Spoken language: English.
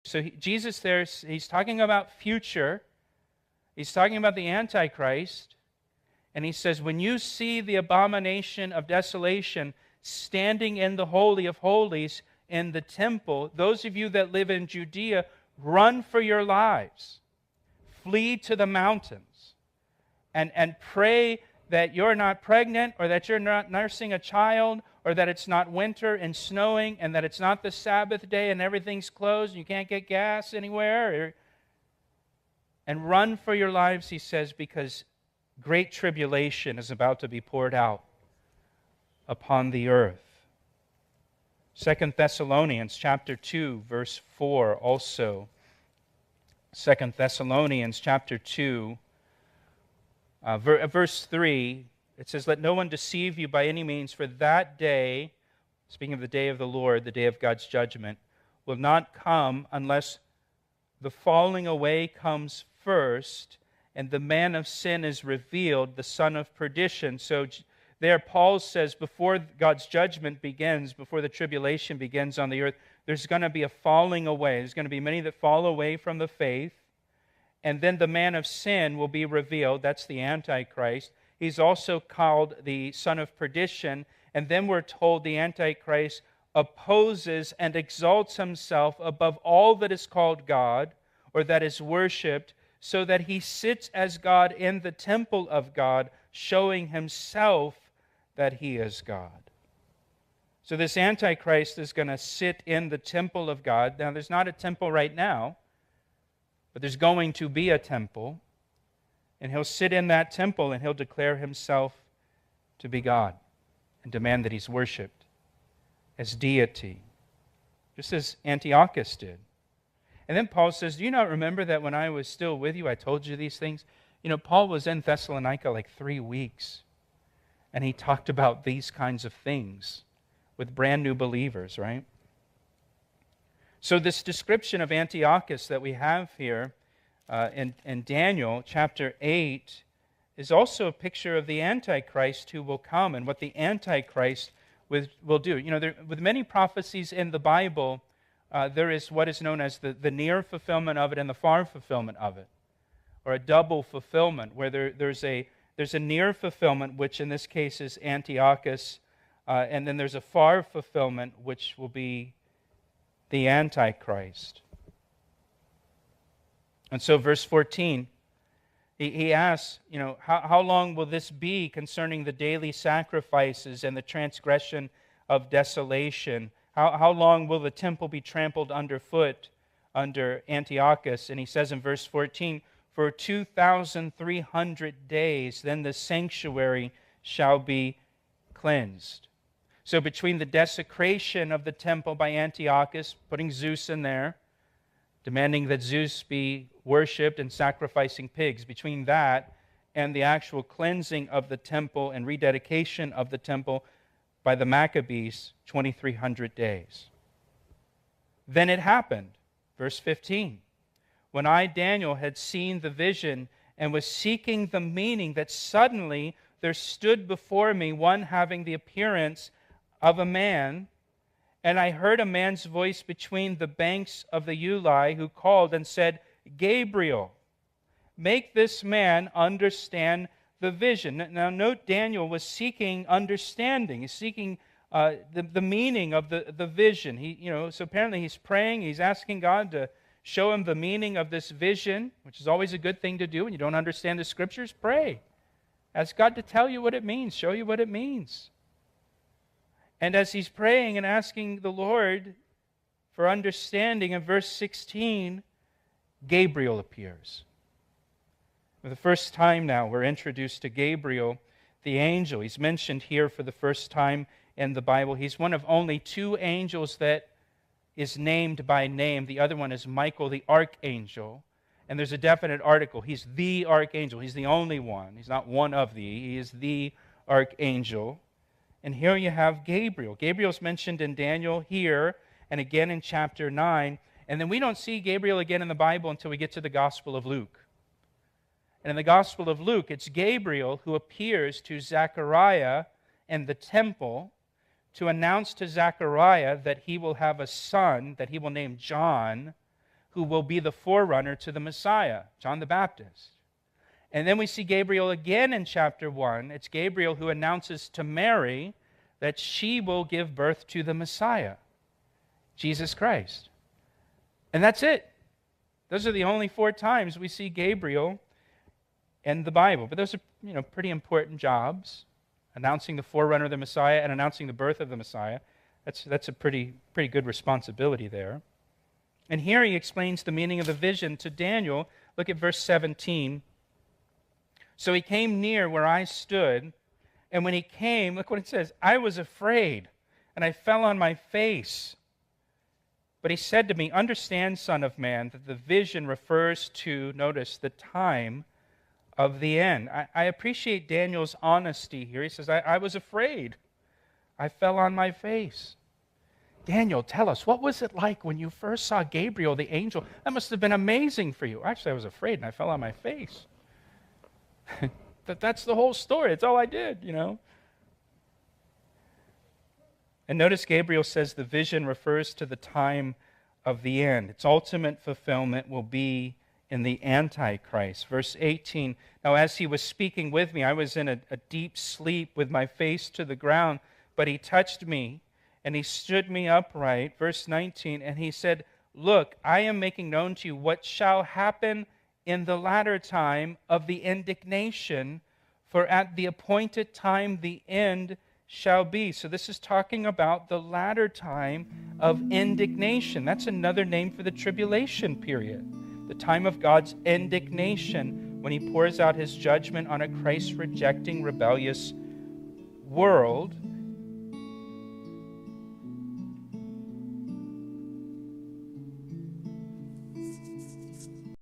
So Jesus there, he's talking about future. He's talking about the Antichrist. And he says, when you see the abomination of desolation standing in the Holy of Holies in the temple, those of you that live in Judea, run for your lives. Flee to the mountains. And pray that you're not pregnant, or that you're not nursing a child, or that it's not winter and snowing, and that it's not the Sabbath day and everything's closed and you can't get gas anywhere. And run for your lives, he says, because great tribulation is about to be poured out upon the earth. 2 Thessalonians chapter 2, verse 4 also. 2 Thessalonians chapter 2, verse 3, it says, let no one deceive you by any means, for that day, speaking of the day of the Lord, the day of God's judgment, will not come unless the falling away comes first, and the man of sin is revealed, the son of perdition. So there Paul says, before God's judgment begins, before the tribulation begins on the earth, there's going to be a falling away. There's going to be many that fall away from the faith. And then the man of sin will be revealed. That's the Antichrist. He's also called the son of perdition. And then we're told the Antichrist opposes and exalts himself above all that is called God or that is worshipped, so that he sits as God in the temple of God, showing himself that he is God. So this Antichrist is going to sit in the temple of God. Now, there's not a temple right now, but there's going to be a temple. And he'll sit in that temple and he'll declare himself to be God and demand that he's worshipped as deity, just as Antiochus did. And then Paul says, do you not remember that when I was still with you, I told you these things? You know, Paul was in Thessalonica like 3 weeks, and he talked about these kinds of things with brand new believers, right? So this description of Antiochus that we have here in Daniel chapter 8 is also a picture of the Antichrist who will come and what the Antichrist will do. You know, with many prophecies in the Bible, there is what is known as the near fulfillment of it and the far fulfillment of it, or a double fulfillment, where there's a near fulfillment, which in this case is Antiochus, and then there's a far fulfillment, which will be the Antichrist. And so verse 14, he asks, you know, how long will this be concerning the daily sacrifices and the transgression of desolation? How long will the temple be trampled underfoot under Antiochus? And he says in verse 14, for 2,300 days, then the sanctuary shall be cleansed. So between the desecration of the temple by Antiochus, putting Zeus in there, demanding that Zeus be worshipped and sacrificing pigs, between that and the actual cleansing of the temple and rededication of the temple by the Maccabees, 2,300 days. Then it happened, verse 15, when I, Daniel, had seen the vision and was seeking the meaning, that suddenly there stood before me one having the appearance of a man, and I heard a man's voice between the banks of the Ulai, who called and said, Gabriel, make this man understand the vision. Now note, Daniel was seeking understanding. He's seeking the meaning of the vision. So apparently he's praying. He's asking God to show him the meaning of this vision, which is always a good thing to do when you don't understand the Scriptures. Pray. Ask God to tell you what it means, show you what it means. And as he's praying and asking the Lord for understanding, in verse 16, Gabriel appears. For the first time now, we're introduced to Gabriel, the angel. He's mentioned here for the first time in the Bible. He's one of only 2 angels that is named by name. The other one is Michael, the archangel. And there's a definite article. He's the archangel. He's the only one. He's not one of the. He is the archangel. And here you have Gabriel. Gabriel's mentioned in Daniel here and again in chapter 9. And then we don't see Gabriel again in the Bible until we get to the Gospel of Luke. And in the Gospel of Luke, it's Gabriel who appears to Zechariah in the temple to announce to Zechariah that he will have a son that he will name John, who will be the forerunner to the Messiah, John the Baptist. And then we see Gabriel again in chapter 1. It's Gabriel who announces to Mary that she will give birth to the Messiah, Jesus Christ. And that's it. Those are the only 4 times we see Gabriel in the Bible. But those are, pretty important jobs, announcing the forerunner of the Messiah and announcing the birth of the Messiah. That's a pretty good responsibility there. And here he explains the meaning of the vision to Daniel. Look at verse 17. So he came near where I stood, and when he came, look what it says, I was afraid, and I fell on my face. But he said to me, understand, Son of Man, that the vision refers to, notice, the time of the end. I appreciate Daniel's honesty here. He says, I was afraid. I fell on my face. Daniel, tell us, what was it like when you first saw Gabriel, the angel? That must have been amazing for you. Actually, I was afraid and I fell on my face. That's the whole story. It's all I did, And notice Gabriel says the vision refers to the time of the end. Its ultimate fulfillment will be in the Antichrist. Verse 18, now as he was speaking with me, I was in a deep sleep with my face to the ground, but he touched me and he stood me upright. Verse 19, and he said, look, I am making known to you what shall happen in the latter time of the indignation, for at the appointed time the end shall be. So this is talking about the latter time of indignation. That's another name for the tribulation period. The time of God's indignation when he pours out his judgment on a Christ-rejecting, rebellious world.